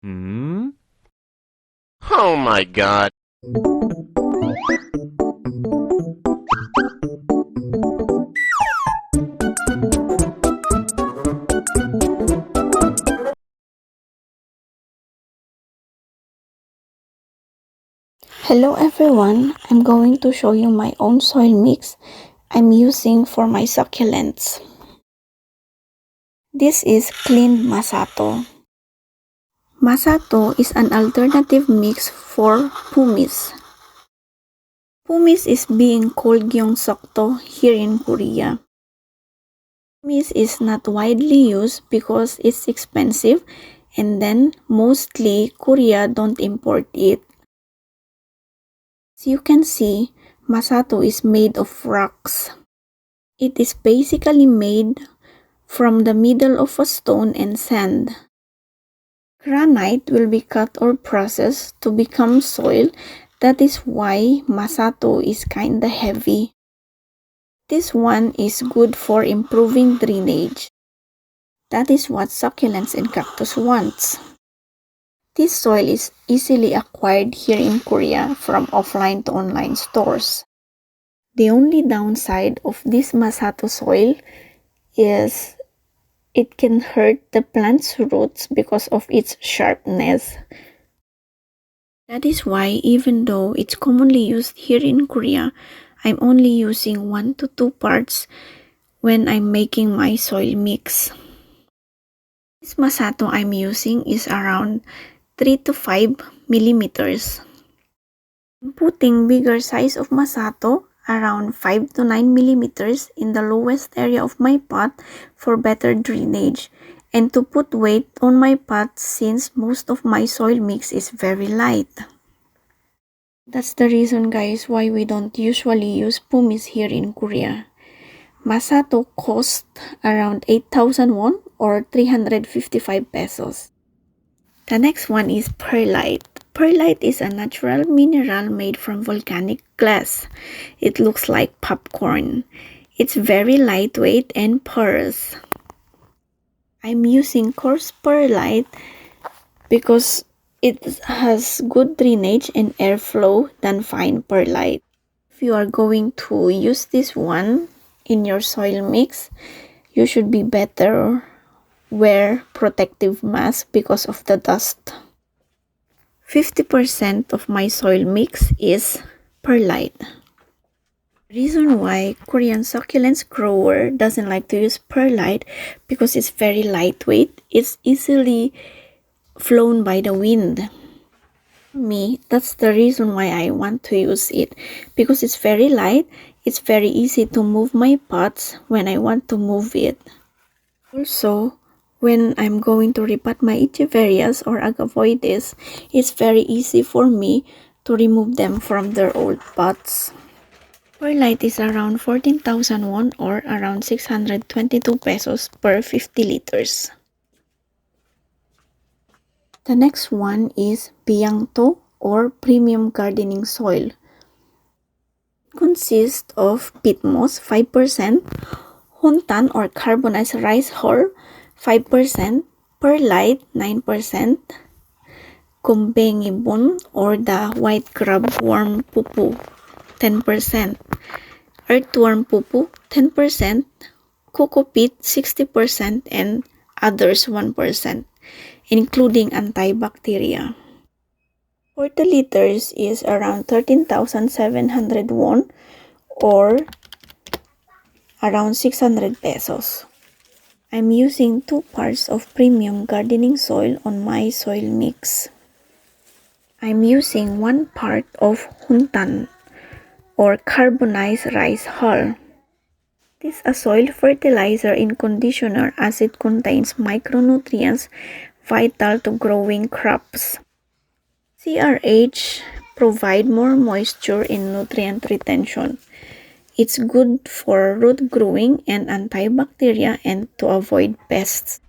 Hmm? Oh my god. Hello everyone, I'm going to show you my own soil mix I'm using for my succulents. This is cleaned Masato. Masato is an alternative mix for Pumice. Pumice is being called Gyeongsokto here in Korea. Pumice is not widely used because it's expensive and then mostly Korea don't import it. As you can see, Masato is made of rocks. It is basically made from the middle of a stone and sand. Granite will be cut or processed to become soil. That is why Masato is kinda heavy. This one is good for improving drainage. That is what succulents and cactus wants. This soil is easily acquired here in Korea from offline to online stores. The only downside of this Masato soil is it can hurt the plant's roots because of its sharpness. That is why even though it's commonly used here in Korea, I'm only using 1 to 2 parts when I'm making my soil mix. This Masato I'm using is around 3 to 5 millimeters. I'm putting bigger size of Masato around 5 to 9 millimeters in the lowest area of my pot for better drainage and to put weight on my pot since most of my soil mix is very light. That's the reason guys why we don't usually use Pumice here in Korea. Masato cost around 8,000 won or 355 pesos. The next one is Perlite. Perlite is a natural mineral made from volcanic glass. It looks like popcorn. It's very lightweight and porous. I'm using coarse perlite because it has good drainage and airflow than fine perlite. If you are going to use this one in your soil mix, you should be better wear protective mask because of the dust. 50% of my soil mix is perlite. Reason why Korean succulents grower doesn't like to use perlite because it's very lightweight. It's easily flown by the wind. Me, that's the reason why I want to use it because it's very light. It's very easy to move my pots when I want to move it. Also, when I'm going to repot my echeverias or agavoides, it's very easy for me to remove them from their old pots. Perlite is around 14,000 won or around 622 pesos per 50 liters. The next one is Biangto or premium gardening soil. It consists of peat moss 5%, huntan or carbonized rice hull 5%, perlite 9%, kumbengibon or the white crabworm pupu 10%, earthworm pupu 10%, coco peat 60% and others 1%, including antibacteria. 40 liters is around 13,700 won or around 600 pesos. I'm using 2 parts of premium gardening soil on my soil mix. I'm using 1 part of huntan or carbonized rice hull. This is a soil fertilizer in conditioner as it contains micronutrients vital to growing crops. CRH provide more moisture and nutrient retention. It's good for root growing and antibacteria and to avoid pests.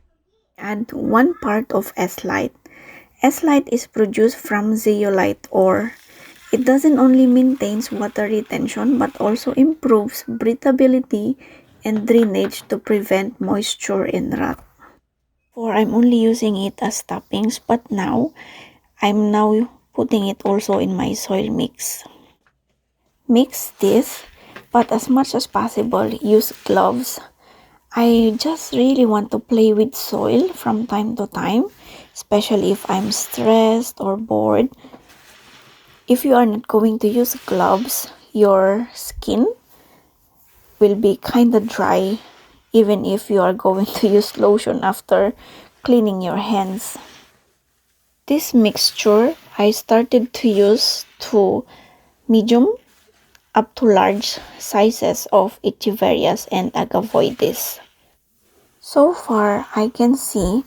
Add 1 part of S-Lite. S-Lite is produced from zeolite ore. It doesn't only maintains water retention but also improves breathability and drainage to prevent moisture and rot. For I'm only using it as toppings, but now I'm putting it also in my soil mix. Mix this, but as much as possible, use gloves. I just really want to play with soil from time to time, especially if I'm stressed or bored. If you are not going to use gloves, your skin will be kind of dry, even if you are going to use lotion after cleaning your hands. This mixture I started to use to medium up to large sizes of Echeverias and Agavoides. So far, I can see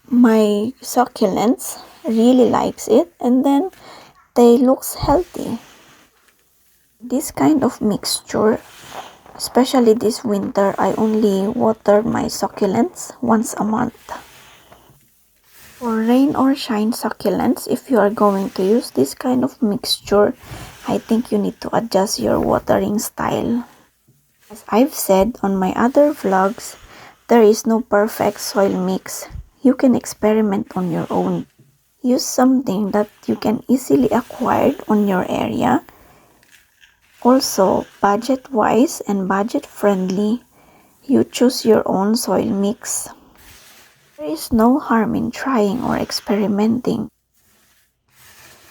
my succulents really likes it, and then they looks healthy. This kind of mixture, especially this winter, I only water my succulents once a month. For rain or shine succulents, if you are going to use this kind of mixture, I think you need to adjust your watering style. As I've said on my other vlogs, there is no perfect soil mix. You can experiment on your own. Use something that you can easily acquire on your area. Also, budget-wise and budget-friendly, you choose your own soil mix. There is no harm in trying or experimenting.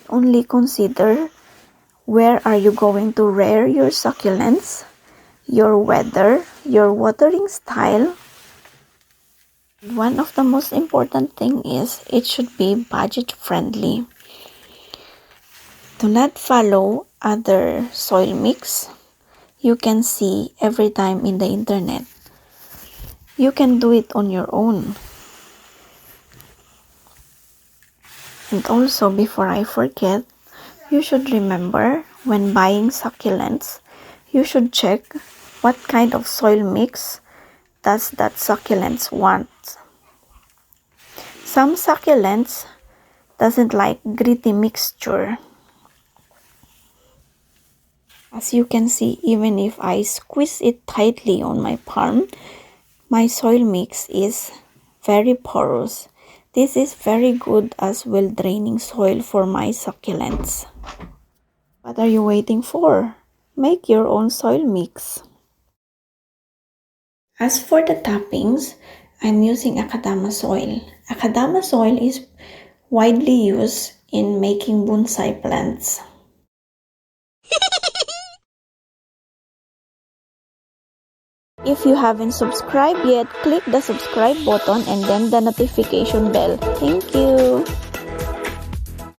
Only consider where are you going to rear your succulents, your weather, your watering style. One of the most important thing is it should be budget friendly. Do not follow other soil mix you can see every time in the internet. You can do it on your own. And also, before I forget, you should remember when buying succulents, you should check what kind of soil mix does that succulents want. Some succulents doesn't like gritty mixture. As you can see, even if I squeeze it tightly on my palm, my soil mix is very porous. This is very good as well draining soil for my succulents. What are you waiting for? Make your own soil mix. As for the toppings, I'm using Akadama soil. Akadama soil is widely used in making bonsai plants. If you haven't subscribed yet, click the subscribe button and then the notification bell. Thank you!